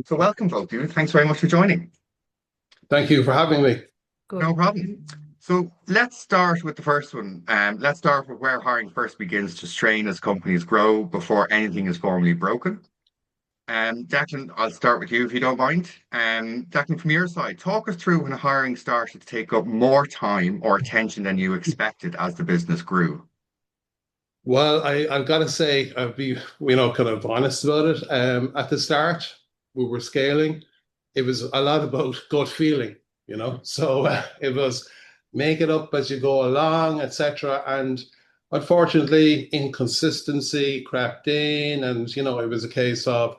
So welcome, both of you. Thanks very much for joining. Thank you for having me. No Good. problem. So let's start with the first one. Let's start with where hiring first begins to strain as companies grow before anything is formally broken. Declan, I'll start with you if you don't mind. Declan, from your side, talk us through when hiring started to take up more time or attention than you expected as the business grew. Well, I've got to say, I'll be, kind of honest about it. At the start, we were scaling. It was a lot about gut feeling, So it was make it up as you go along, etc. And unfortunately, inconsistency crept in, and it was a case of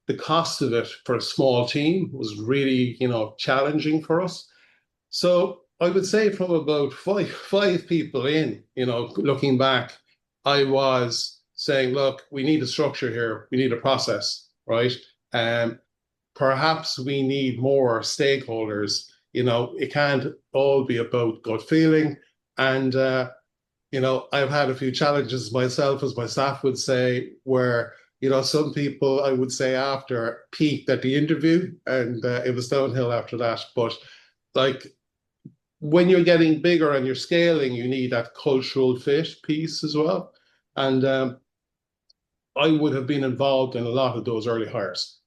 the cost of it for a small team was really, challenging for us. So I would say from about five people in, looking back, I was saying, look, we need a structure here, we need a process, right? Um, Perhaps we need more stakeholders. It can't all be about gut feeling. And I've had a few challenges myself, as my staff would say, where some people I would say after peaked at the interview, and it was downhill after that. But like when you're getting bigger and you're scaling, you need that cultural fit piece as well. And I would have been involved in a lot of those early hires,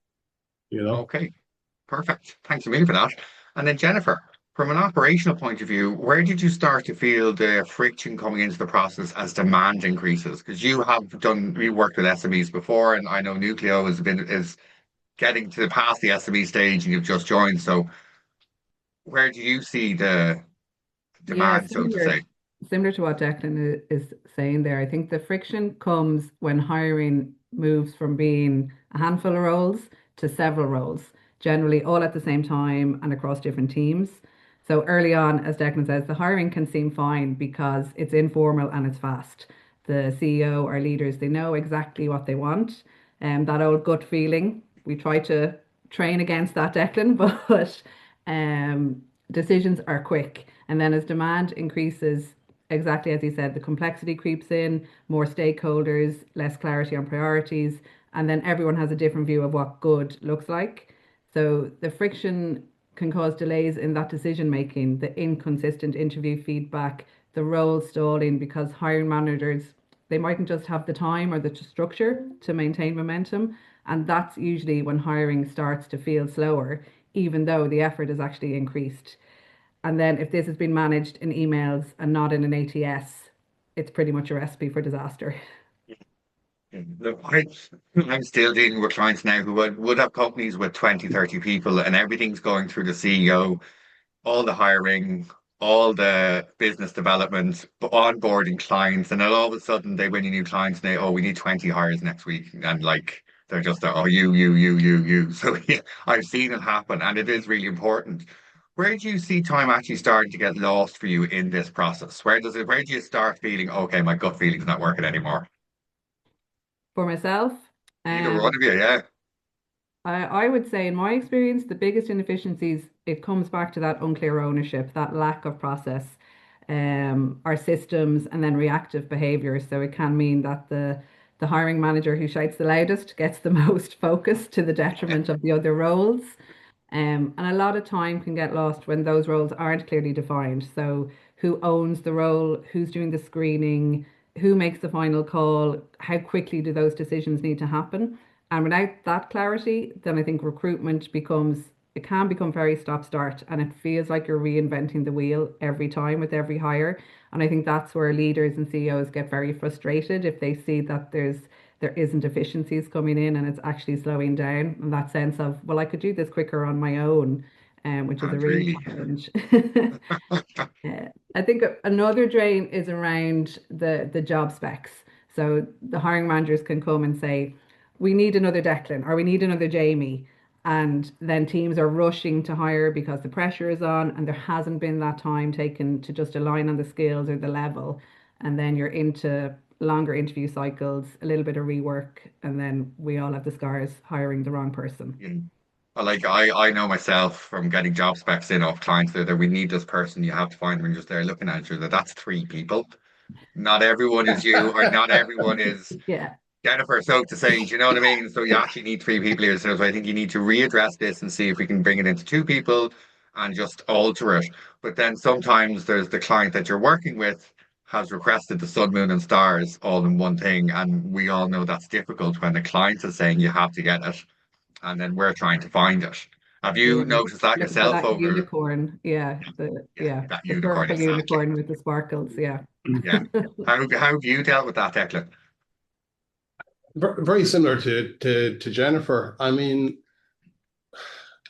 you know. Okay, perfect. Thanks a million for that. And then Jennifer, from an operational point of view, where did you start to feel the friction coming into the process as demand increases? Because you worked with SMEs before, and I know Nucleo is getting to past the SME stage, and you've just joined. So where do you see the Yeah, demand, so to say? similar to what Declan is saying there. I think the friction comes when hiring moves from being a handful of roles to several roles, generally all at the same time and across different teams. So early on, as Declan says, the hiring can seem fine because it's informal and it's fast. The CEO or leaders, they know exactly what they want. And that old gut feeling, we try to train against that, Declan, but decisions are quick. And then as demand increases, exactly as you said, the complexity creeps in, more stakeholders, less clarity on priorities, and then everyone has a different view of what good looks like. So the friction can cause delays in that decision making, the inconsistent interview feedback, the role stalling because hiring managers they mightn't just have the time or the structure to maintain momentum. And that's usually when hiring starts to feel slower, even though the effort has actually increased. And then if this has been managed in emails and not in an ATS, it's pretty much a recipe for disaster. Look, I'm still dealing with clients now who would have companies with 20, 30 people, and everything's going through the CEO, all the hiring, all the business development, onboarding clients, and then all of a sudden they win a new client and they, oh, we need 20 hires next week. And like they're just oh you. So yeah, I've seen it happen and it is really important. Where do you see time actually starting to get lost for you in this process? Where do you start feeling, okay, my gut feeling's not working anymore? For myself, Either one um, of you, yeah. I would say, in my experience, the biggest inefficiencies, it comes back to that unclear ownership, that lack of process, our systems, and then reactive behaviors. So it can mean that the hiring manager who shouts the loudest gets the most focus to the detriment of the other roles. And a lot of time can get lost when those roles aren't clearly defined. So, who owns the role? Who's doing the screening? Who makes the final call? How quickly do those decisions need to happen? And without that clarity, then I think recruitment it can become very stop start and it feels like you're reinventing the wheel every time with every hire. And I think that's where leaders and CEOs get very frustrated if they see that there isn't efficiencies coming in and it's actually slowing down. And that sense of, well, I could do this quicker on my own, which is a And real really. challenge. I think another drain is around the job specs. So the hiring managers can come and say, we need another Declan or we need another Jamie. And then teams are rushing to hire because the pressure is on and there hasn't been that time taken to just align on the skills or the level. And then you're into longer interview cycles, a little bit of rework, and then we all have the scars hiring the wrong person. Yeah. Like I know myself from getting job specs in off clients that we need this person. You have to find them and just there looking at you that that's three people. Not everyone is you, or not everyone is Yeah. Jennifer, so to say, do you know what I mean? So you actually need three people here. So I think you need to readdress this and see if we can bring it into two people and just alter it. But then sometimes there's the client that you're working with has requested the sun, moon, and stars all in one thing. And we all know that's difficult when the client is saying you have to get it, and then we're trying to find it. Have Yeah. you noticed that Looking for yourself that over, unicorn. yeah, Yeah, that the unicorn purple exactly? unicorn with the sparkles. Yeah. Yeah. How have you dealt with that, Declan? Very similar to Jennifer. I mean,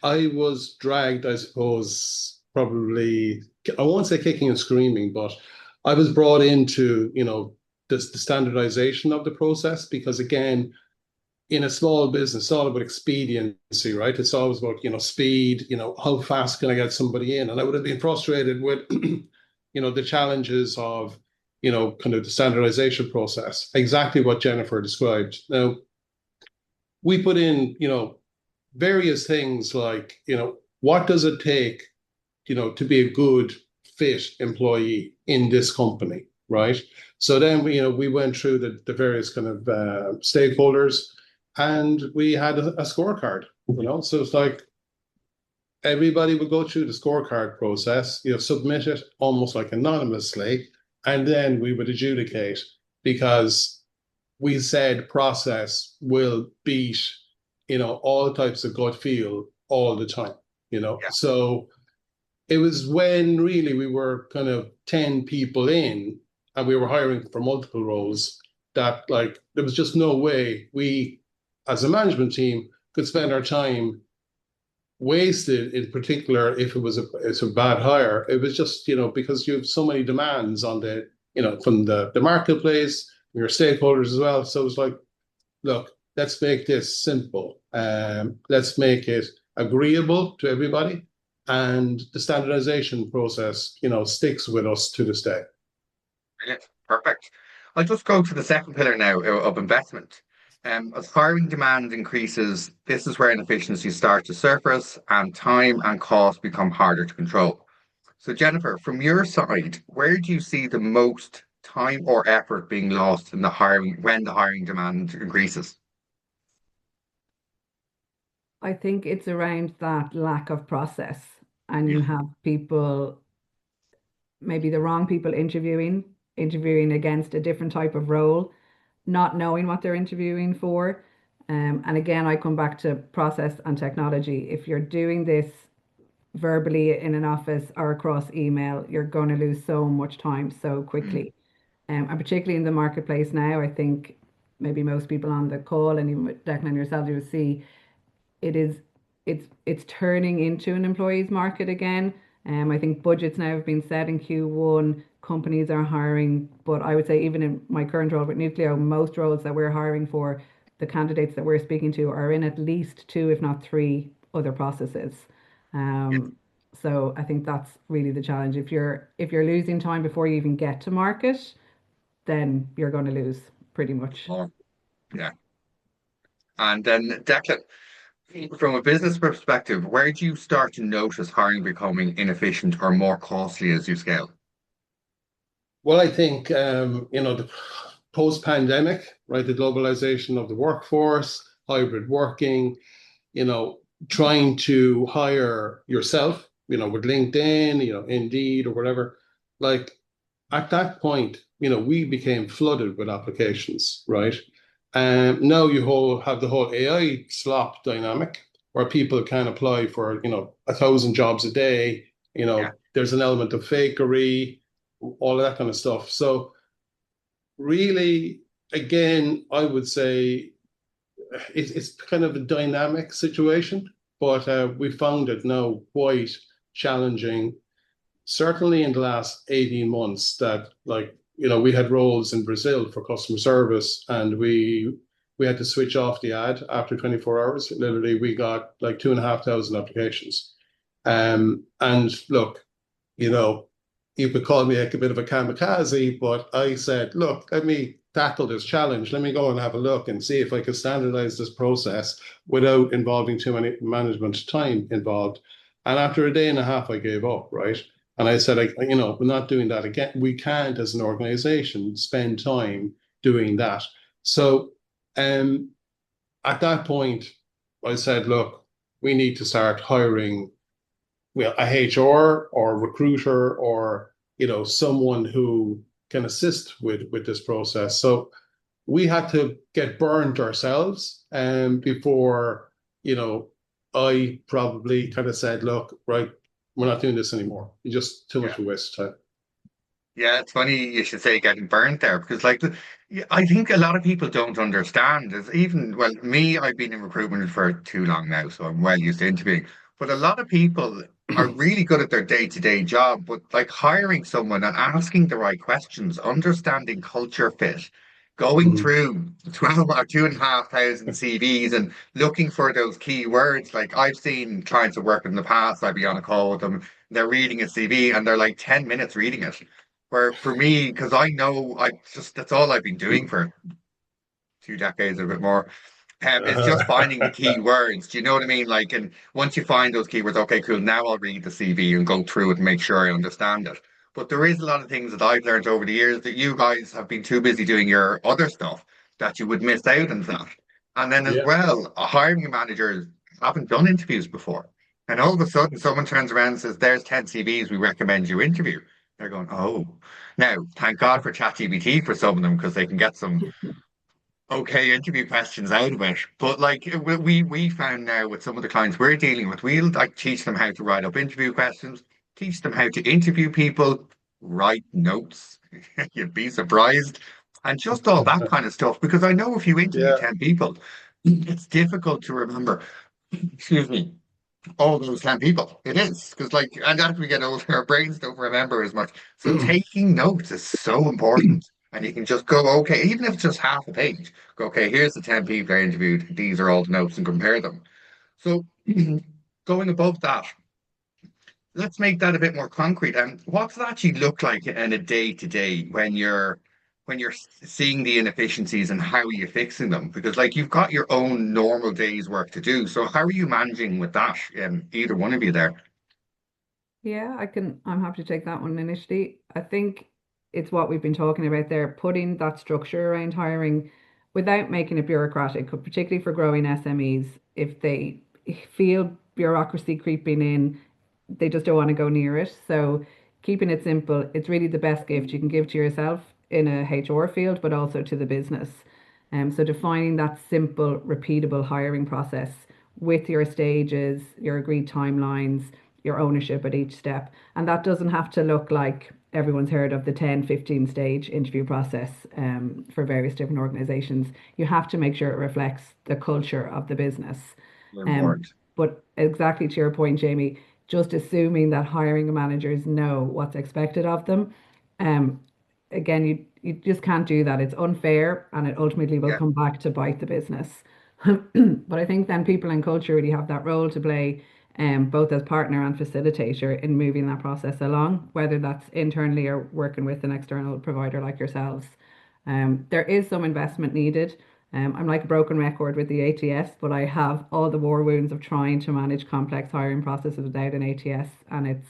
I was dragged, I suppose, probably, I won't say kicking and screaming, but I was brought into, the standardization of the process because, again, in a small business, it's all about expediency, right? It's always about, speed, how fast can I get somebody in? And I would have been frustrated with, the challenges of, kind of the standardization process, exactly what Jennifer described. Now, we put in, various things like, what does it take, to be a good fit employee in this company, right? So then we went through the various kind of stakeholders, and we had a scorecard. So it's like everybody would go through the scorecard process, submit it almost like anonymously, and then we would adjudicate because we said process will beat, all types of gut feel all the time. Yeah. So it was when really we were kind of 10 people in and we were hiring for multiple roles that like there was just no way we as a management team could spend our time wasted in particular if it's a bad hire. It was just, because you have so many demands on from the marketplace, your stakeholders as well. So it's like, look, let's make this simple. Let's make it agreeable to everybody. And the standardization process, sticks with us to this day. Brilliant. Perfect. I'll just go to the second pillar now of investment. As hiring demand increases, this is where inefficiencies start to surface and time and cost become harder to control. So, Jennifer, from your side, where do you see the most time or effort being lost in the hiring when the hiring demand increases? I think it's around that lack of process, and Yeah, you have people, maybe the wrong people interviewing against a different type of role, not knowing what they're interviewing for. And again, I come back to process and technology. If you're doing this verbally in an office or across email, you're going to lose so much time so mm, quickly. And particularly in the marketplace now, I think maybe most people on the call and even with Declan and yourself, you will see it is it's turning into an employees market again. I think budgets now have been set in Q1. Companies are hiring, but I would say even in my current role with Nucleo, most roles that we're hiring for, the candidates that we're speaking to are in at least two, if not three, other processes. yeah, Um, so I think that's really the challenge. If you're losing time before you even get to market, then you're going to lose pretty much. more, yeah. And then, Declan, from a business perspective, where do you start to notice hiring becoming inefficient or more costly as you scale? Well, I think, the post-pandemic, right, the globalization of the workforce, hybrid working, you know, trying to hire yourself, with LinkedIn, Indeed or whatever, like at that point, we became flooded with applications, right? Now have the whole AI slop dynamic where people can apply for, 1,000 jobs a day. Yeah, There's an element of fakery, all of that kind of stuff. So really, again, I would say it's kind of a dynamic situation, but we found it now quite challenging. Certainly in the last 18 months, that like we had roles in Brazil for customer service, and we had to switch off the ad after 24 hours. Literally, we got like 2,500 applications. And look, you know, you could call me like a bit of a kamikaze, but I said, look, let me tackle this challenge. Let me go and have a look and see if I can standardize this process without involving too many management time involved. And after a day and a half, I gave up, right? And I said, we're not doing that again. We can't, as an organization, spend time doing that. So And at that point, I said, look, we need to start hiring, well, a HR or recruiter or, someone who can assist with this process. So we had to get burned ourselves before, you know, I probably kind of said, look, right, we're not doing this anymore. It's just too much Yeah. of a waste of time. Yeah, it's funny you should say getting burnt there because, like, yeah, I think a lot of people don't understand. Is even well, me, I've been in recruitment for too long now, so I'm well used to interviewing. But a lot of people are really good at their day-to-day job, but like hiring someone and asking the right questions, understanding culture fit, going Mhm. through 12 or 2,500 CVs and looking for those key words. Like I've seen clients I've worked with in the past, I'd be on a call with them, they're reading a CV and they're like 10 minutes reading it. Where for me, because I know I just that's all I've been doing for 2 decades or a bit more, is just finding the key words. Do you know what I mean? Like, and once you find those keywords, okay, cool. Now I'll read the CV and go through it and make sure I understand it. But there is a lot of things that I've learned over the years that you guys have been too busy doing your other stuff that you would miss out on that. And then as Yeah. well, a hiring managers haven't done interviews before. And all of a sudden, someone turns around and says, "There's 10 CVs we recommend you interview." They're going, "Oh, now thank God for ChatGPT for some of them because they can get some okay interview questions out of it." But like we found now with some of the clients we're dealing with, we'll like teach them how to write up interview questions, teach them how to interview people, write notes. You'd be surprised. And just all that kind of stuff. Because I know if you interview Yeah. 10 people, it's difficult to remember, excuse me, all those 10 people. It is. Because like, and as we get older, our brains don't remember as much. So taking notes is so important. And you can just go, okay, even if it's just half a page, go, okay, here's the 10 people I interviewed. These are all the notes and compare them. So going above that, let's make that a bit more concrete. And what's it actually look like in a day to day when you're seeing the inefficiencies and how are you fixing them? Because like you've got your own normal day's work to do. So how are you managing with that? Either one of you there. Yeah, I'm happy to take that one initially. I think it's what we've been talking about there, putting that structure around hiring without making it bureaucratic, particularly for growing SMEs. If they feel bureaucracy creeping in, they just don't want to go near it. So keeping it simple, it's really the best gift you can give to yourself in a HR field, but also to the business. So defining that simple, repeatable hiring process with your stages, your agreed timelines, your ownership at each step. And that doesn't have to look like everyone's heard of the 10, 15 stage interview process for various different organizations. You have to make sure it reflects the culture of the business. Um, Important. but exactly to your point, Jamie, just assuming that hiring managers know what's expected of them. Um, Again, you just can't do that. It's unfair and it ultimately will Yeah. come back to bite the business. But I think then people and culture really have that role to play, both as partner and facilitator in moving that process along, whether that's internally or working with an external provider like yourselves. There is some investment needed. I'm like a broken record with the ATS, but I have all the war wounds of trying to manage complex hiring processes without an ATS, and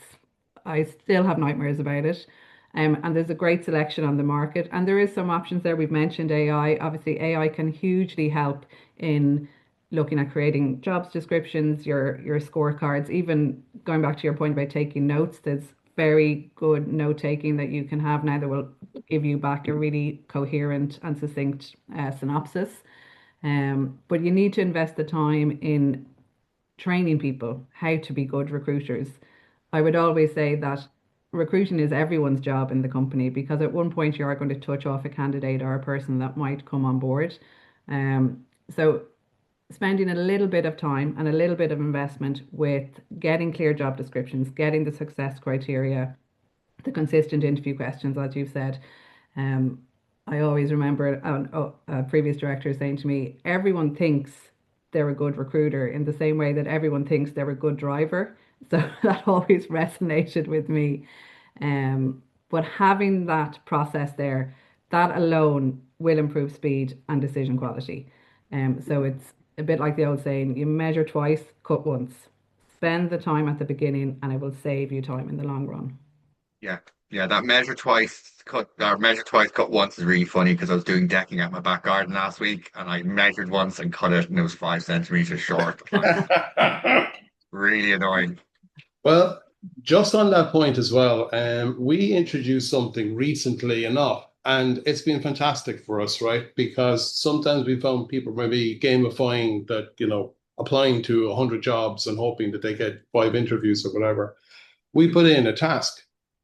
I still have nightmares about it. And there's a great selection on the market, and there is some options there. We've mentioned AI. Obviously, AI can hugely help in looking at creating jobs descriptions, your scorecards, even going back to your point about taking notes. There's very good note taking that you can have now that will give you back a really coherent and succinct synopsis. But you need to invest the time in training people how to be good recruiters. I would always say that recruiting is everyone's job in the company because at one point you are going to touch off a candidate or a person that might come on board. So spending a little bit of time and a little bit of investment with getting clear job descriptions, getting the success criteria, the consistent interview questions, as you've said. Um, I always remember a previous director saying to me, everyone thinks they're a good recruiter in the same way that everyone thinks they're a good driver. So that always resonated with me. But having that process there, that alone will improve speed and decision quality. So it's a bit like the old saying, you measure twice, cut once. Spend the time at the beginning and it will save you time in the long run. Yeah. Yeah, that measure twice, cut once is really funny because I was doing decking at my back garden last week and I measured once and cut it and it was 5 centimeters short. Really annoying. Well, just on that point as well, we introduced something recently enough, and it's been fantastic for us, right? Because sometimes we found people maybe gamifying that, applying to 100 jobs and hoping that they get 5 interviews or whatever. We put in a task.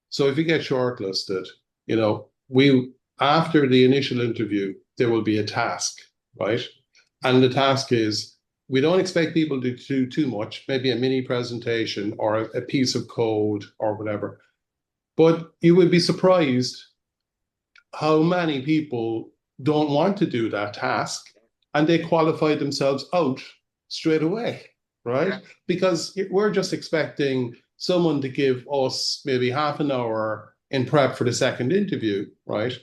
So if you get shortlisted, we after the initial interview, there will be a task, right? And the task is we don't expect people to do too much, maybe a mini presentation or a piece of code or whatever. But you would be surprised how many people don't want to do that task and they qualify themselves out straight away, right? Yeah. Because we're just expecting someone to give us maybe half an hour in prep for the second interview, right?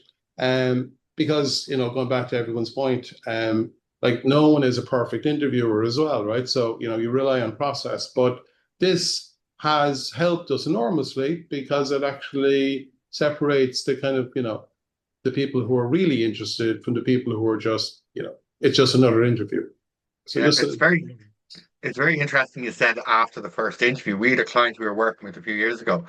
Because, going back to everyone's point, like no one is a perfect interviewer as well, right? So, you rely on process, but this has helped us enormously because it actually separates the kind of, the people who are really interested from the people who are just, it's just another interview. So Yeah, just, it's very interesting you said after the first interview. We had a client we were working with a few years ago,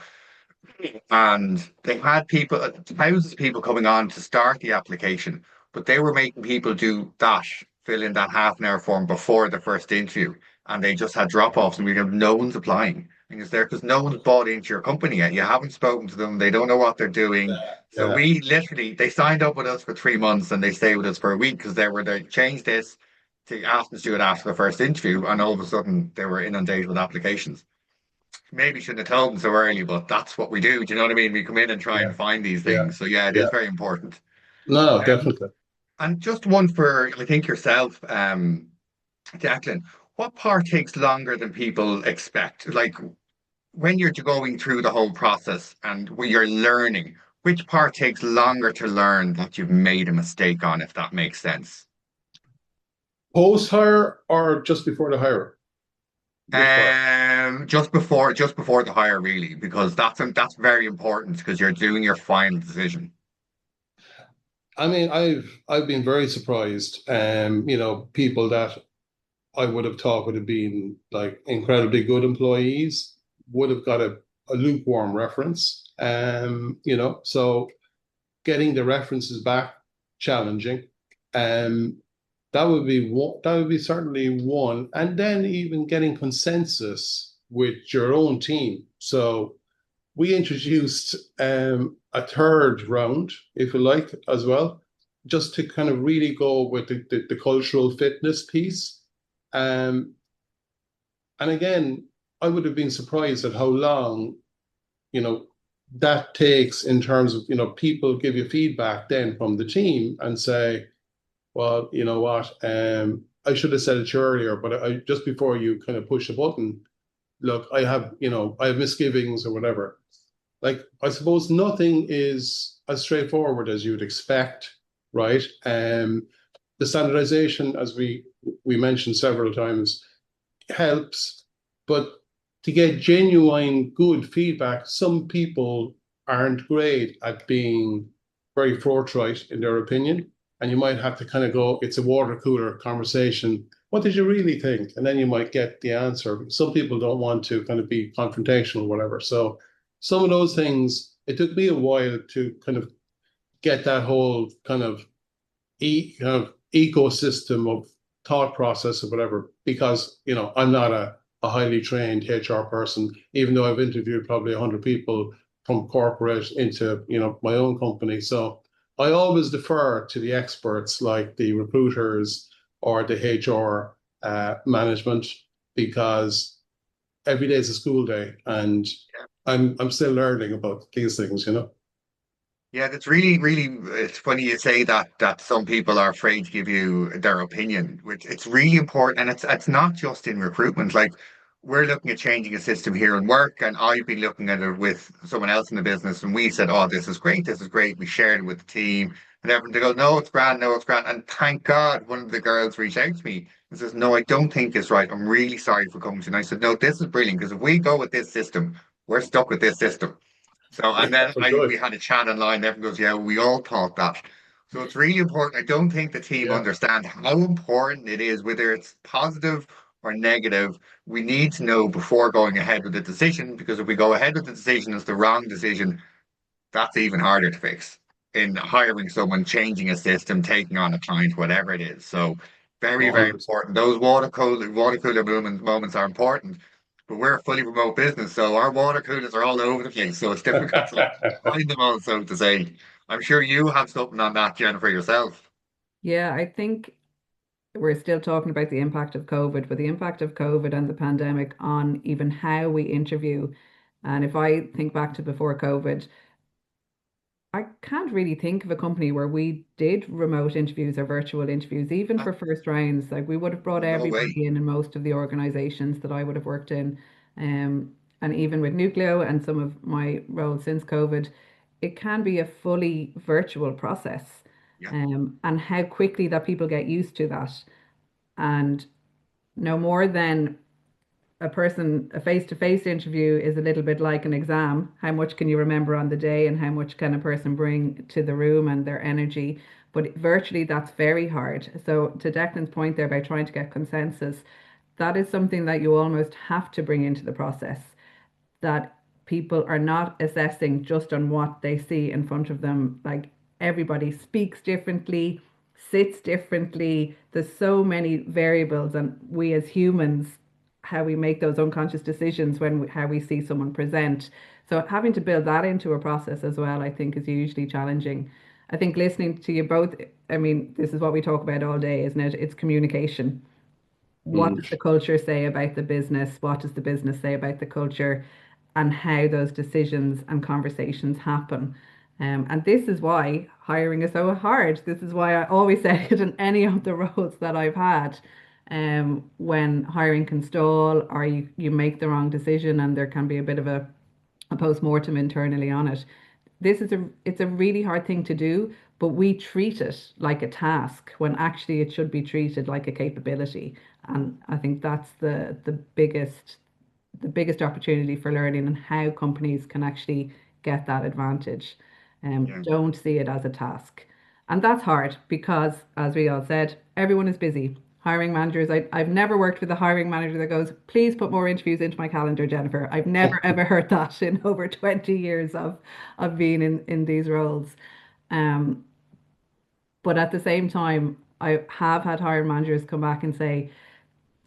and they had people, thousands of people coming on to start the application, but they were making people do that, fill in that half an hour form before the first interview, and they just had drop-offs, and we have no one's applying. And it's there because no one's bought into your company yet. You haven't spoken to them. They don't know what they're doing. So yeah, we literally, they signed up with us for 3 months and they stayed with us for a week because they changed this to ask us to do it after the first interview, and all of a sudden they were inundated with applications. Maybe shouldn't have told them so early, but that's what we do. Do you know what I mean? We come in and try yeah, and find these yeah, things. So yeah, it is yeah. very important. No, Um, definitely. and just one for I think yourself, Declan. What part takes longer than people expect? Like when you're going through the whole process and when you're learning, which part takes longer to learn that you've made a mistake on, if that makes sense? Post hire or just before the hire? Which part? Just before the hire, really, because that's very important because you're doing your final decision. I mean, I've been very surprised. People that I would have thought would have been like incredibly good employees would have got a lukewarm reference. So getting the references back challenging. Um, that would be one, that would be certainly one. And then even getting consensus with your own team. So we introduced a third round, if you like, as well, just to kind of really go with the cultural fitness piece. Um, and again, I would have been surprised at how long, you know, that takes in terms of, people give you feedback then from the team and say, well, you know what, I should have said it earlier, but I just before you kind of push the button, look, I have misgivings or whatever. Like, I suppose nothing is as straightforward as you'd expect, right? The standardization, as we mentioned several times, helps, but to get genuine good feedback, some people aren't great at being very forthright in their opinion. And you might have to kind of go, it's a water cooler conversation. What did you really think? And then you might get the answer. Some people don't want to kind of be confrontational or whatever. So some of those things, it took me a while to kind of get that whole kind of ecosystem of thought process or whatever, because I'm not a highly trained HR person, even though I've interviewed probably 100 people from corporate into my own company. So I always defer to the experts like the recruiters or the HR management, because every day is a school day and I'm still learning about these things. Yeah, that's it's funny you say that some people are afraid to give you their opinion, which it's really important. And it's not just in recruitment. Like we're looking at changing a system here in work, and I've been looking at it with someone else in the business, and we said, "Oh, this is great, this is great." We shared it with the team, and everyone they go, "No, it's grand, no, it's grand." And thank God one of the girls reached out to me and says, "No, I don't think it's right. I'm really sorry for coming to." And I said, "No, this is brilliant because if we go with this system, we're stuck with this system." So, and then Oh, good. we had a chat online. And everyone goes, "Yeah, we all thought that." So it's really important. I don't think the team Yeah. understand how important it is, whether it's positive or negative. We need to know before going ahead with the decision, because if we go ahead with the decision, it's the wrong decision. That's even harder to fix in hiring someone, changing a system, taking on a client, whatever it is. So very, very 100%. important. Those water cooler moments are important. But we're a fully remote business, so our water coolers are all over the place. So it's difficult to find them all, so to say. I'm sure you have something on that, Jennifer, yourself. Yeah, I think we're still talking about the impact of COVID, but the impact of COVID and the pandemic on even how we interview. And if I think back to before COVID, I can't really think of a company where we did remote interviews or virtual interviews, even Ah, for first rounds. Like we would have brought no way. everybody in most of the organizations that I would have worked in. And even with Nucleo and some of my roles since COVID, it can be a fully virtual process. Yeah, And how quickly that people get used to that. And no more than a face-to-face interview is a little bit like an exam. How much can you remember on the day and how much can a person bring to the room and their energy? But virtually, that's very hard. So to Declan's point there about trying to get consensus, that is something that you almost have to bring into the process, that people are not assessing just on what they see in front of them. Like everybody speaks differently, sits differently. There's so many variables, and we as humans, how we make those unconscious decisions how we see someone present. So having to build that into a process as well, I think, is hugely challenging. I think listening to you both, I mean, this is what we talk about all day, isn't it? It's communication. What does the Huge. culture say about the business? What does the business say about the culture? And how those decisions and conversations happen. And this is why hiring is so hard. This is why I always say it in any of the roles that I've had. When hiring can stall or you make the wrong decision and there can be a bit of a post-mortem internally on it. It's a really hard thing to do, but we treat it like a task when actually it should be treated like a capability. And I think that's the biggest opportunity for learning and how companies can actually get that advantage. yeah, Don't see it as a task. And that's hard because, as we all said, everyone is busy. Hiring managers, I've never worked with a hiring manager that goes, please put more interviews into my calendar, Jennifer. I've never ever heard that in over 20 years of being in these roles. Um, but at the same time, I have had hiring managers come back and say,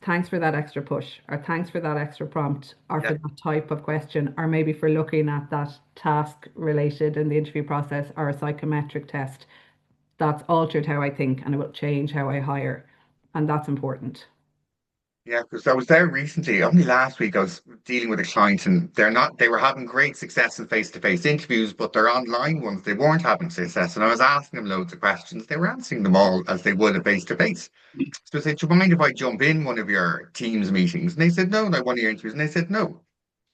thanks for that extra push, or thanks for that extra prompt, or yeah. for that type of question, or maybe for looking at that task related in the interview process or a psychometric test. That's altered how I think and it will change how I hire. And that's important. Yeah, because I was there recently, only last week, I was dealing with a client and they were having great success in face-to-face interviews, but their online ones, they weren't having success. And I was asking them loads of questions. They were answering them all as they would a face-to-face. So I said, do you mind if I jump in one of your Teams meetings? And they said, no, like one of your interviews. And they said, no.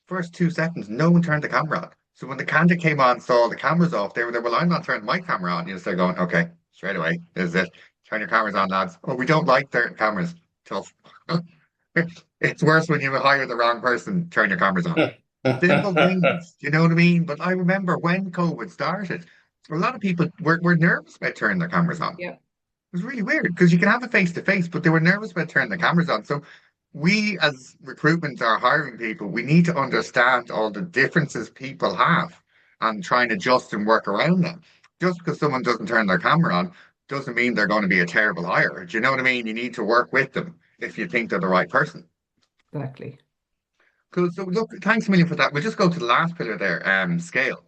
First 2 seconds, no one turned the camera on. So when the candidate came on, saw the cameras off, they were there, well, I'm not turning my camera on. You know, so they're going, okay, straight away, this is it. Turn your cameras on, lads. Oh, we don't like turning cameras. Tough. It's worse when you hire the wrong person, turn your cameras on. Simple things, you know what I mean? But I remember when COVID started, a lot of people were nervous about turning their cameras on. Yeah, It was really weird because you can have a face to face, but they were nervous about turning the cameras on. So we as recruitment are hiring people, we need to understand all the differences people have and try and adjust and work around them. Just because someone doesn't turn their camera on doesn't mean they're going to be a terrible hire. Do you know what I mean? You need to work with them if you think they're the right person. exactly. Cool. So look, thanks a million for that. We'll just go to the last pillar there, scale.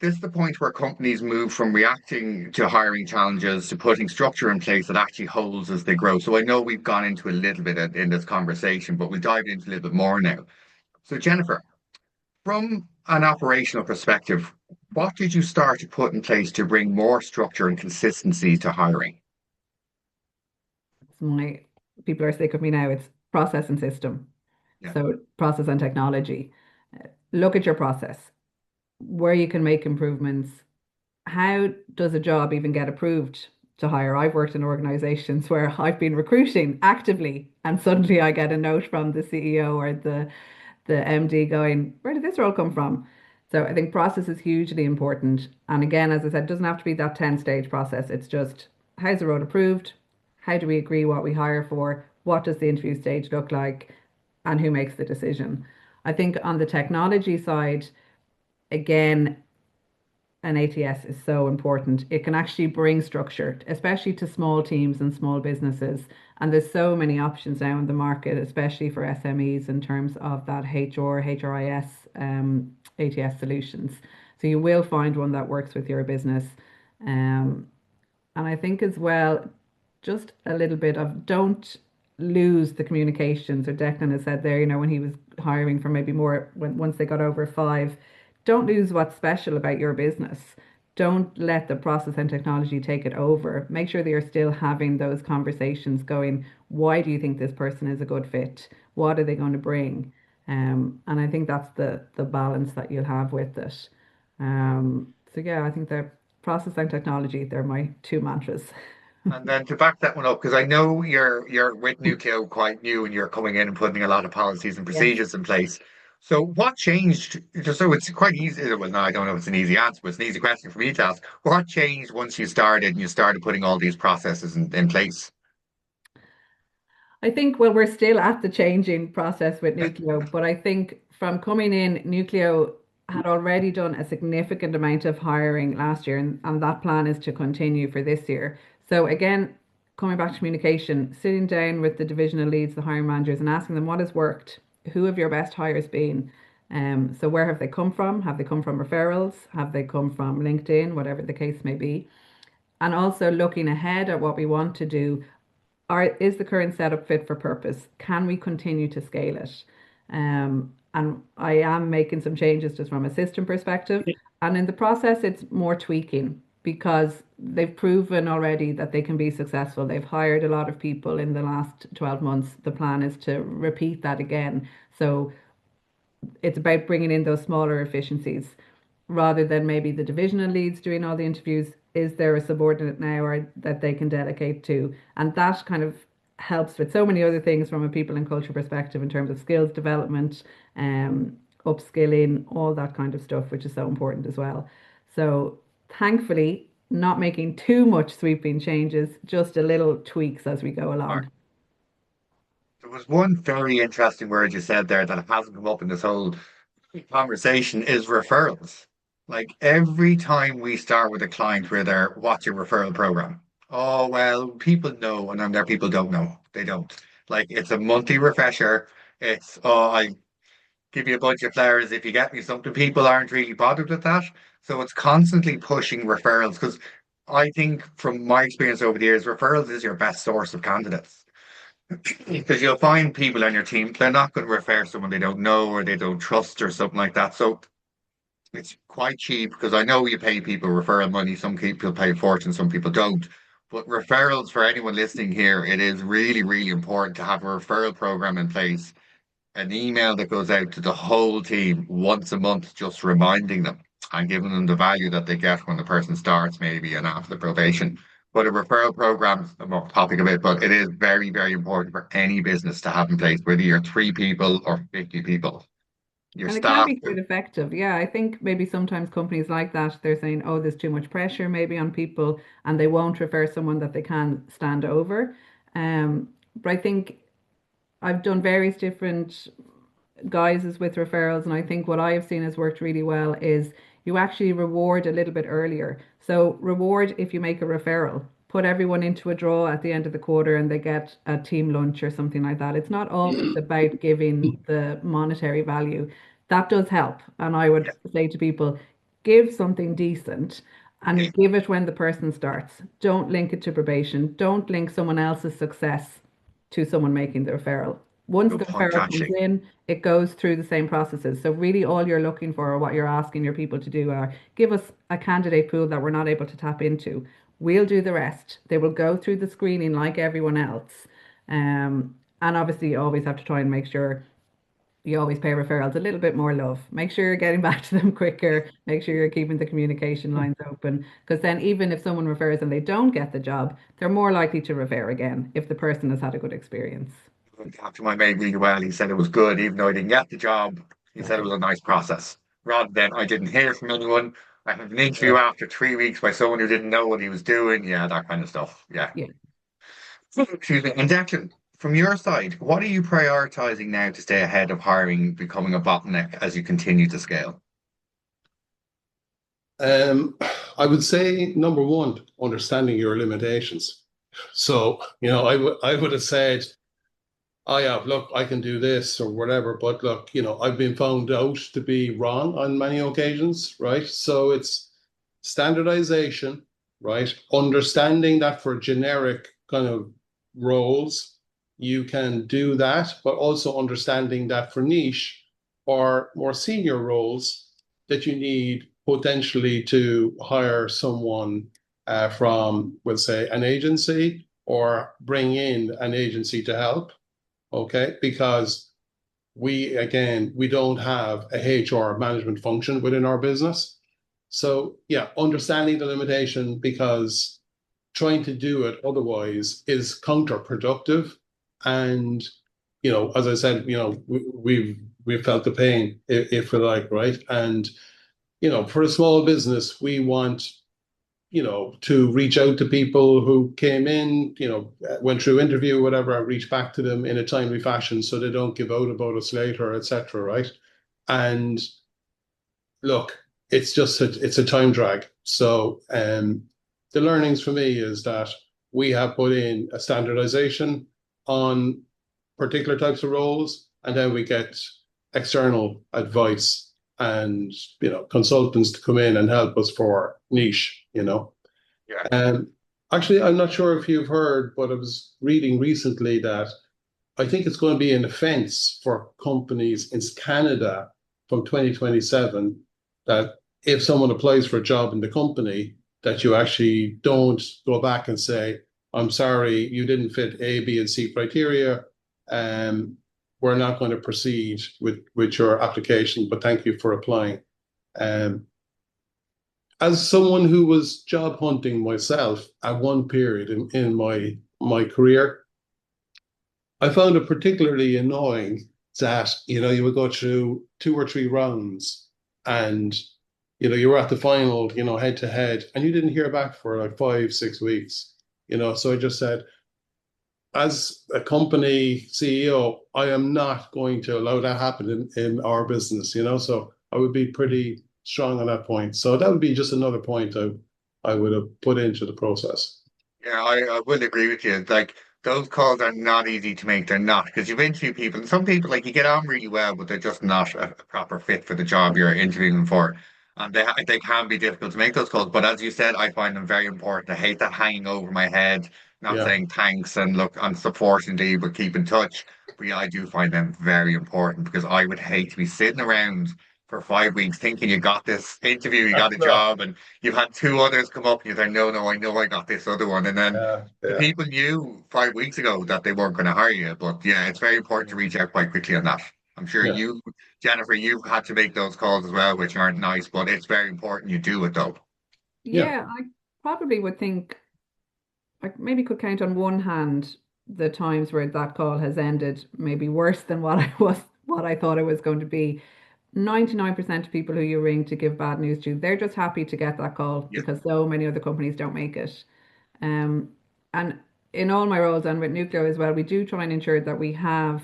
This is the point where companies move from reacting to hiring challenges to putting structure in place that actually holds as they grow. So I know we've gone into a little bit in this conversation, but we'll dive into a little bit more now. So Jennifer, from an operational perspective, what did you start to put in place to bring more structure and consistency to hiring? It's my people are sick of me now. It's process and system. Yeah, So process and technology. Look at your process, where you can make improvements. How does a job even get approved to hire? I've worked in organizations where I've been recruiting actively and suddenly I get a note from the CEO or the MD going, where did this role come from? So I think process is hugely important. And again, as I said, it doesn't have to be that 10-stage process. It's just how's the road approved? How do we agree what we hire for? What does the interview stage look like? And who makes the decision? I think on the technology side, again, an ATS is so important. It can actually bring structure, especially to small teams and small businesses. And there's so many options now in the market, especially for SMEs in terms of that HR, HRIS, ATS solutions. So you will find one that works with your business. Um, and I think as well, just a little bit of don't lose the communication. So Declan has said there, when he was hiring for maybe more once they got over five, don't lose what's special about your business. Don't let the process and technology take it over. Make sure that you're still having those conversations going, why do you think this person is a good fit? What are they going to bring? And I think that's the balance that you'll have with it. So yeah, I think the process and technology, they're my two mantras. And then to back that one up, because I know you're with Nucleo quite new and you're coming in and putting a lot of policies and Yes. procedures in place. So what changed? Just so it's quite easy. Well, no, I don't know if it's an easy answer, but it's an easy question for me to ask. What changed once you started and you started putting all these processes in place? I think, well, we're still at the changing process with Nucleo, but I think from coming in, Nucleo had already done a significant amount of hiring last year, and that plan is to continue for this year. So again, coming back to communication, sitting down with the divisional leads, the hiring managers, and asking them what has worked, who have your best hires been? So where have they come from? Have they come from referrals? Have they come from LinkedIn? Whatever the case may be. And also looking ahead at what we want to do, is the current setup fit for purpose? Can we continue to scale it? And I am making some changes just from a system perspective. And in the process, it's more tweaking because they've proven already that they can be successful. They've hired a lot of people in the last 12 months. The plan is to repeat that again. So it's about bringing in those smaller efficiencies rather than maybe the divisional leads doing all the interviews. Is there a subordinate now or that they can delegate to? And that kind of helps with so many other things from a people and culture perspective in terms of skills development, upskilling, all that kind of stuff, which is so important as well. So thankfully, not making too much sweeping changes, just a little tweaks as we go Or along. there was one very interesting word you said there that hasn't come up in this whole conversation is referrals. Like every time we start with a client, we're there, what's your referral program? Oh, well, people know, and then there people don't know. They don't. Like it's a monthly refresher. It's, oh, I give you a bunch of flowers if you get me something. People aren't really bothered with that. So it's constantly pushing referrals because I think from my experience over the years, referrals is your best source of candidates. Because you'll find people on your team, they're not going to refer someone they don't know or they don't trust or something like that. So it's quite cheap because I know you pay people referral money. Some people pay a fortune, some people don't. But referrals for anyone listening here, it is really, really important to have a referral program in place, an email that goes out to the whole team once a month, just reminding them and giving them the value that they get when the person starts, maybe and after the probation. But a referral program, I'm off topic of it, but it is very, very important for any business to have in place, whether you're three people or 50 people. Your And it can staff, be quite effective. Yeah, I think maybe sometimes companies like that, they're saying, oh, there's too much pressure maybe on people, and they won't refer someone that they can stand over. But I think I've done various different guises with referrals. And I think what I have seen has worked really well is you actually reward a little bit earlier. So reward if you make a referral. Put everyone into a draw at the end of the quarter and they get a team lunch or something like that. It's not always about giving the monetary value. That does help. And I would yeah, say to people, give something decent yeah, and give it when the person starts. Don't link it to probation. Don't link someone else's success to someone making the referral. Once good the point, referral comes actually. in, it goes through the same processes. So really all you're looking for or what you're asking your people to do are give us a candidate pool that we're not able to tap into. We'll do the rest. They will go through the screening like everyone else. And obviously you always have to try and make sure you always pay referrals a little bit more love. Make sure you're getting back to them quicker. Make sure you're keeping the communication lines open. Because then even if someone refers and they don't get the job, they're more likely to refer again if the person has had a good experience. After my mate really well, he said it was good, even though he didn't get the job. He said it Exactly. was a nice process. rather than I didn't hear from anyone. I have an interview Yeah. after 3 weeks by someone who didn't know what he was doing. Yeah, that kind of stuff. Yeah. Yeah. Excuse me. And Declan, from your side, what are you prioritizing now to stay ahead of hiring becoming a bottleneck as you continue to scale? Um, I would say number one, understanding your limitations. So, I would have said, oh yeah, look, I can do this or whatever, but look, I've been found out to be wrong on many occasions, right? So it's standardization, right? Understanding that for generic kind of roles, you can do that, but also understanding that for niche or more senior roles, that you need potentially to hire someone from, we'll say, an agency or bring in an agency to help. Okay, because we don't have a HR management function within our business. So yeah, understanding the limitation because trying to do it otherwise is counterproductive. And as I said, we've felt the pain, if we like, right? And for a small business, we want to reach out to people who came in, went through interview, whatever, and reach back to them in a timely fashion so they don't give out about us later, etc. Right? And look, it's a time drag. So the learnings for me is that we have put in a standardization on particular types of roles, and then we get external advice and consultants to come in and help us for niche. Yeah. Um, Actually, I'm not sure if you've heard, but I was reading recently that I think it's going to be an offense for companies in Canada from 2027 that if someone applies for a job in the company, that you actually don't go back and say, I'm sorry, you didn't fit A, B, and C criteria. Um, we're not going to proceed with your application, but thank you for applying. Um, as someone who was job hunting myself at one period in my career, I found it particularly annoying that, you would go through two or three rounds and, you were at the final, head to head, and you didn't hear back for like 5, 6 weeks. So I just said, as a company CEO, I am not going to allow that happen in our business. So I would be pretty strong on that point. So that would be just another point I would have put into the process. Yeah, I will agree with you. Like those calls are not easy to make. They're not because you've interviewed people, and some people like you get on really well, but they're just not a proper fit for the job you're interviewing them for. And they can be difficult to make those calls. But as you said, I find them very important. I hate that hanging over my head, not Yeah. saying thanks and look, I'm supporting you, but keep in touch. But yeah, I do find them very important because I would hate to be sitting around for 5 weeks thinking you got this interview, you got a No. job, and you've had two others come up and you're like, no, no, I know I got this other one. And then Yeah. the Yeah. people knew 5 weeks ago that they weren't going to hire you. But yeah, it's very important to reach out quite quickly on that. I'm sure Yeah. you, Jennifer, you've had to make those calls as well, which aren't nice, but it's very important you do it though. Yeah. Yeah, I probably would think I maybe could count on one hand the times where that call has ended maybe worse than what I thought it was going to be. 99% of people who you ring to give bad news to, they're just happy to get that call Yeah. because so many other companies don't make it. Um, and in all my roles and with Nuclear as well, we do try and ensure that we have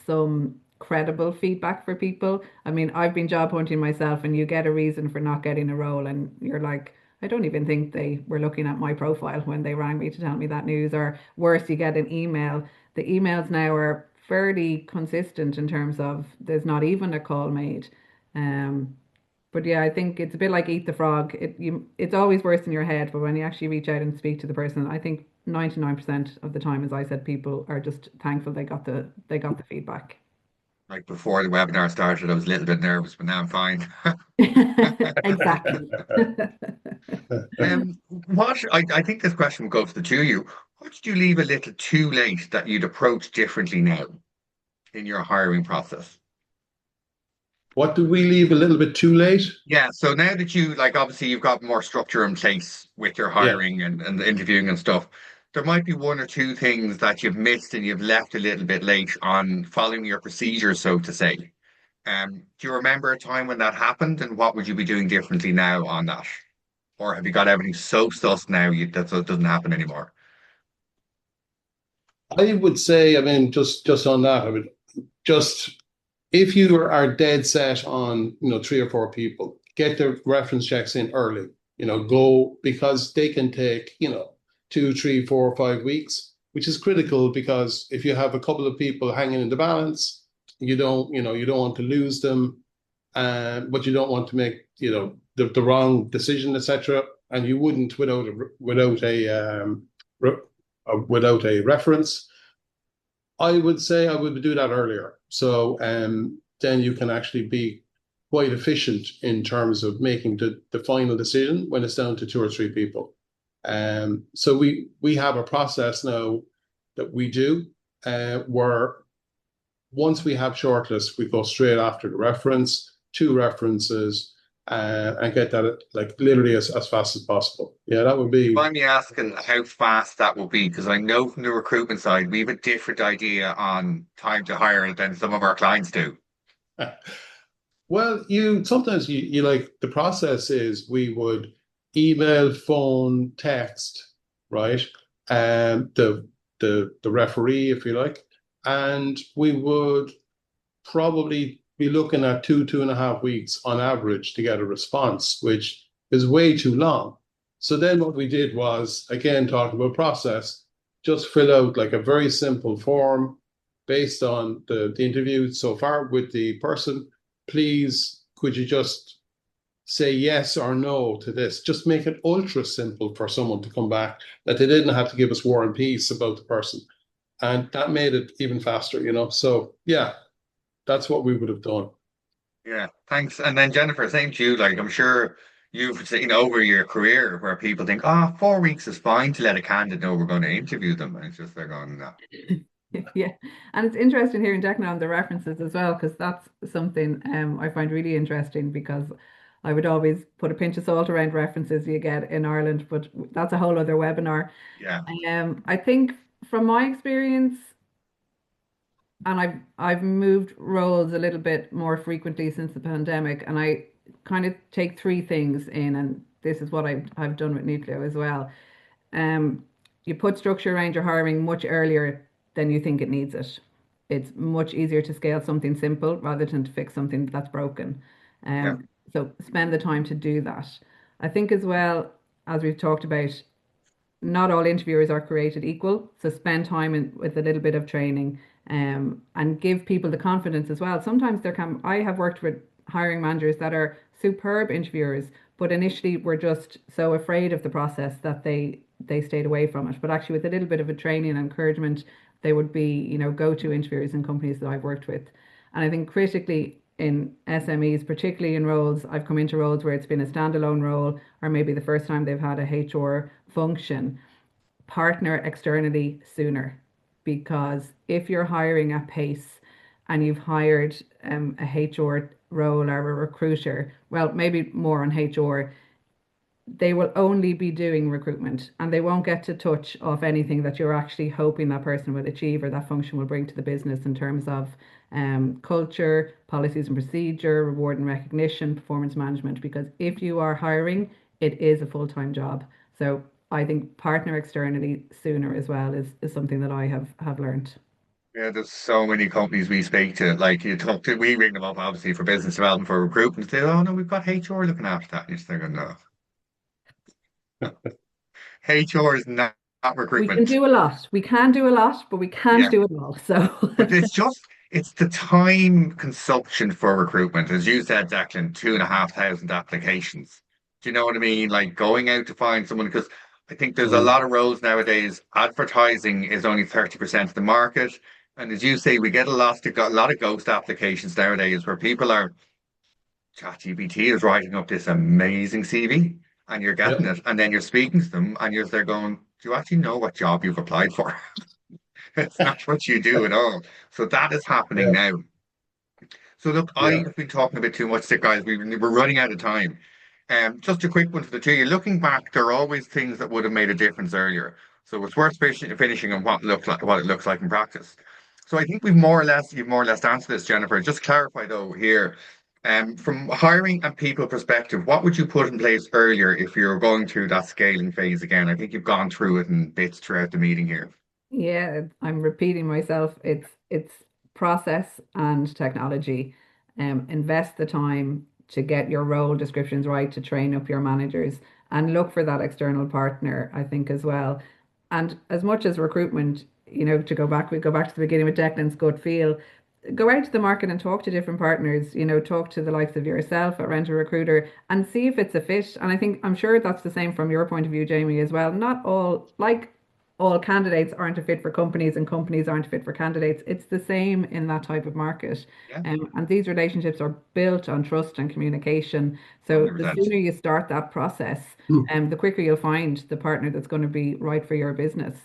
some credible feedback for people. I mean, I've been job hunting myself, and you get a reason for not getting a role, and you're like, I don't even think they were looking at my profile when they rang me to tell me that news. Or worse, you get an email. The emails now are fairly consistent in terms of there's not even a call made. Um, but yeah, I think it's a bit like eat the frog. It's always worse in your head, but when you actually reach out and speak to the person, I think 99% of the time, as I said, people are just thankful they got the feedback. Like before the webinar started, I was a little bit nervous, but now I'm fine. Exactly. I think this question will go for the two of you. What did you leave a little too late that you'd approach differently now in your hiring process? What did we leave a little bit too late? Yeah, so now that you like obviously you've got more structure in place with your Yeah. hiring and the interviewing and stuff, there might be one or two things that you've missed and you've left a little bit late on following your procedures, so to say. Do you remember a time when that happened, and what would you be doing differently now on that? Or have you got everything so sussed now that it doesn't happen anymore? I would say, I mean, just on that, I would just if you are dead set on, 3 or 4 people, get the reference checks in early. Go because they can take, 2, 3, 4, 5 weeks, which is critical because if you have a couple of people hanging in the balance, you don't want to lose them, but you don't want to make, the wrong decision, etc. And you wouldn't without a reference. I would say I would do that earlier. So then you can actually be quite efficient in terms of making the final decision when it's down to 2 or 3 people. So we have a process now that we do where once we have shortlists, we go straight after the reference, 2 references, and get that like literally as fast as possible. Yeah, that would You be. mind me asking how fast that will be? Because I know from the recruitment side, we have a different idea on time to hire than some of our clients do. Well, sometimes you like the process is we would email, phone, text, right? The referee, if you like, and we would probably be looking at 2.5 weeks on average to get a response, which is way too long. So then what we did was, again, talking about process, just fill out like a very simple form based on the interview so far with the person. Please, could you just say yes or no to this? Just make it ultra simple for someone to come back, that they didn't have to give us war and peace about the person. And that made it even faster. So yeah, that's what we would have done. Yeah, thanks. And then Jennifer, same to you. Like I'm sure you've seen over your career where people think, oh, 4 weeks is fine to let a candidate know we're going to interview them. And it's just they're going, no. Yeah, and it's interesting hearing Declan on the references as well, because that's something I find really interesting because I would always put a pinch of salt around references you get in Ireland, but that's a whole other webinar. Yeah, I think from my experience, and I've moved roles a little bit more frequently since the pandemic, and I kind of take 3 things in, and this is what I've done with Nucleo as well. Um, you put structure around your hiring much earlier than you think it needs it. It's much easier to scale something simple rather than to fix something that's broken. yeah, So spend the time to do that. I think as well, as we've talked about, not all interviewers are created equal. So spend time with a little bit of training, and give people the confidence as well. Sometimes I have worked with hiring managers that are superb interviewers, but initially were just so afraid of the process that they stayed away from it. But actually, with a little bit of a training and encouragement, they would be, go-to interviewers in companies that I've worked with. And I think critically in SMEs, particularly in roles, I've come into roles where it's been a standalone role, or maybe the first time they've had a HR function, partner externally sooner. Because if you're hiring at pace and you've hired a HR role or a recruiter, well, maybe more on HR, they will only be doing recruitment and they won't get to touch off anything that you're actually hoping that person will achieve or that function will bring to the business in terms of culture, policies and procedure, reward and recognition, performance management. Because if you are hiring, it is a full-time job. So I think partner externally sooner as well is something that I have learned. yeah. There's so many companies we speak to. Like you talk to, we ring them up obviously for business development for recruitment. They say, oh no, we've got HR looking after that. And you're just thinking, no, HR is not We can recruitment. do a lot. We can do a lot, but we can't Yeah. do it all. So But it's the time consumption for recruitment. As you said, Declan, 2,500 applications. Do you know what I mean? Like going out to find someone, because I think there's a Mm. lot of roles nowadays. Advertising is only 30% of the market. And as you say, we get a lot of ghost applications nowadays where people are, ChatGPT is writing up this amazing CV and you're getting Yeah, it. And then you're speaking to them and you're there going, do you actually know what job you've applied for? It's not what you do at all. So that is happening yeah, now. So look, yeah. I've been talking a bit too much, guys. We're running out of time. Just a quick one for the two of you. Looking back, there are always things that would have made a difference earlier. So it's worth finishing on what it looks like in practice. So I think you've more or less answered this, Jennifer. Just clarify though here, from hiring and people perspective, what would you put in place earlier if you're going through that scaling phase again? I think you've gone through it in bits throughout the meeting here. Yeah, I'm repeating myself. It's process and technology. Invest the time to get your role descriptions right, to train up your managers, and look for that external partner, I think, as well. And as much as recruitment, we go back to the beginning with Declan's gut feel. Go out to the market and talk to different partners, talk to the likes of yourself at Rent a Recruiter and see if it's a fit. And I'm sure that's the same from your point of view, Jamie, as well. Not all candidates aren't a fit for companies and companies aren't a fit for candidates. It's the same in that type of market. Yeah, And these relationships are built on trust and communication. So the 100%. sooner you start that process, the quicker you'll find the partner that's going to be right for your business.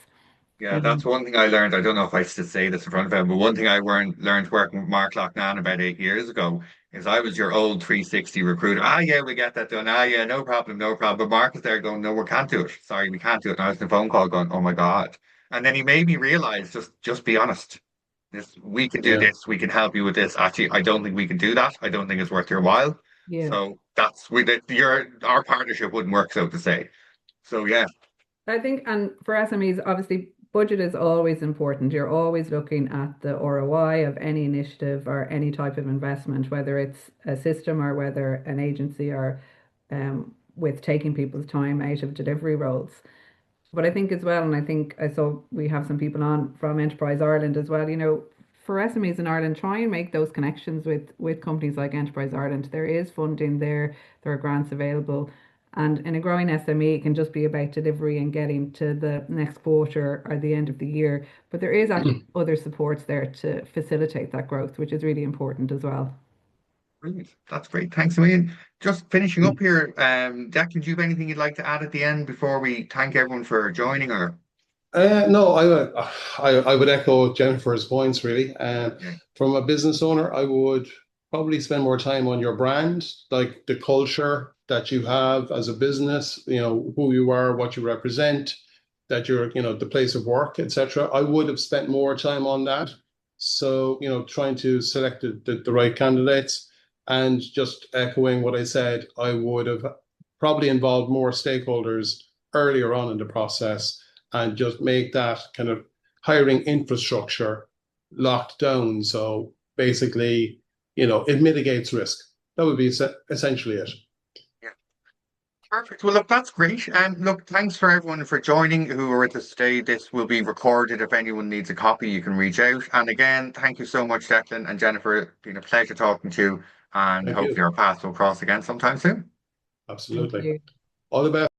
Yeah, that's Um, one thing I learned. I don't know if I should say this in front of him, but one thing I learned working with Mark Loughnane about 8 years ago is I was your old 360 recruiter. Ah, yeah, we get that done. Ah, yeah, no problem, no problem. But Mark is there going, no, we can't do it. Sorry, we can't do it. And I was on the phone call going, oh my God. And then he made me realize, just be honest. We can do Yeah. this. We can help you with this. Actually, I don't think we can do that. I don't think it's worth your while. yeah. So our partnership wouldn't work, so to say. So yeah, I think, and for SMEs, obviously, budget is always important. You're always looking at the ROI of any initiative or any type of investment, whether it's a system or whether an agency or with taking people's time out of delivery roles. But I think as well, and I think I saw we have some people on from Enterprise Ireland as well, for SMEs in Ireland, try and make those connections with companies like Enterprise Ireland. There is funding there, there are grants available. And in a growing SME, it can just be about delivery and getting to the next quarter or the end of the year. But there is actually other supports there to facilitate that growth, which is really important as well. brilliant. That's great. Thanks a million. Just finishing up here, Declan, do you have anything you'd like to add at the end before we thank everyone for joining? Or No, I would echo Jennifer's points really. yeah, From a business owner, I would probably spend more time on your brand, like the culture that you have as a business, who you are, what you represent, that you're, the place of work, etc. I would have spent more time on that. So, trying to select the right candidates and just echoing what I said, I would have probably involved more stakeholders earlier on in the process and just make that kind of hiring infrastructure locked down. So basically, it mitigates risk. That would be essentially it. yeah. Perfect. Well, look, that's great. And look, thanks for everyone for joining who were with us today. This will be recorded. If anyone needs a copy, you can reach out. And again, thank you so much, Declan and Jennifer. It's been a pleasure talking to you. And Thank you. hopefully our paths will cross again sometime soon. Thank Absolutely. you. All the best.